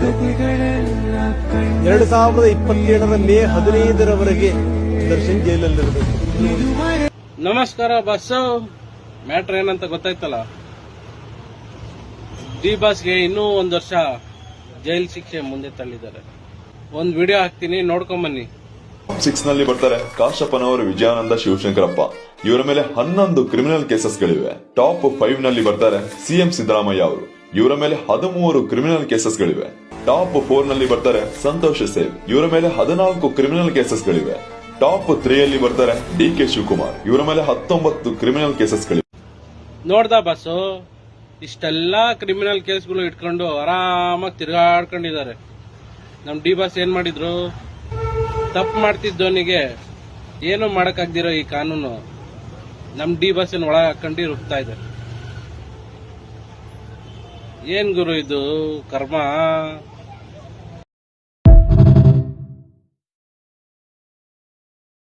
2027 ಮೇ 15ರವರೆಗೆ ದರ್ಶನ್ ಜೈಲಲ್ಲಿರಬೇಕು. ನಮಸ್ಕಾರ bus. Matter ಏನಂತ ಗೊತ್ತಾಯ್ತಲ್ಲ. ಡಿ ಬಾಸ್ಗೆ ಇನ್ನೂ 1 ವರ್ಷ ಜೈಲ್ ಶಿಕ್ಷೆ ಮುಂದೆ ತಳ್ಳಿದ್ದಾರೆ. ಒಂದು ವಿಡಿಯೋ ಹಾಕ್ತೀನಿ, ನೋಡ್ಕೊಂಬನ್ನಿ. 6 ನಲ್ಲಿ ಬರ್ತಾರೆ ಕಾಶಪ್ಪನವರು, ವಿಜಯಾನಂದ, ಶಿವಶಂಕರಪ್ಪ. ಇವರ ಮೇಲೆ 11 ಕ್ರಿಮಿನಲ್ ಕೇಸಸ್ಗಳಿವೆ. ಟಾಪ್ 5 ನಲ್ಲಿ ಬರ್ತಾರೆ ಸಿಎಂ ಸಿದ್ದರಾಮಯ್ಯ ಅವರು. ಇವರ ಮೇಲೆ 13 ಕ್ರಿಮಿನಲ್ ಕೇಸಸ್ಗಳಿವೆ. ಟಾಪ್ 4 ನಲ್ಲಿ ಬರ್ತಾರೆ ಸಂತೋಷ್ ಸೇವ್. ಇವರ ಮೇಲೆ 14 ಕ್ರಿಮಿನಲ್ ಕೇಸಸ್ಗಳಿವೆ. ಟಾಪ್ 3 ಅಲ್ಲಿ ಬರ್ತಾರೆ ಡಿಕೆ ಶಿವಕುಮಾರ್. ಇವರ ಮೇಲೆ 19 ಕ್ರಿಮಿನಲ್ ಕೇಸಸ್ಗಳಿವೆ. ನೋಡ್ದಾ ಬಸ್ಸು, ಇಷ್ಟೆಲ್ಲಾ ಕ್ರಿಮಿನಲ್ ಕೇಸ್ಗಳು ಇಟ್ಕೊಂಡು ಆರಾಮಾಗಿ ತಿರುಗಾಡ್ಕೊಂಡಿದ್ದಾರೆ. ನಮ್ ಡಿ ಬಾಸ್ ಏನ್ ಮಾಡಿದ್ರು? ತಪ್ಪು ಮಾಡ್ತಿದ್ದವನಿಗೆ ಏನು ಮಾಡಕ್ಕಾಗ್ದಿರೋ ಈ ಕಾನೂನು ನಮ್ ಡಿ ಬಾಸ್ ಒಳಗೆ ಹಾಕೊಂಡು ರುಬ್ತಾ ಇದೆ. ಏನ್ ಗುರು ಇದು ಕರ್ಮ?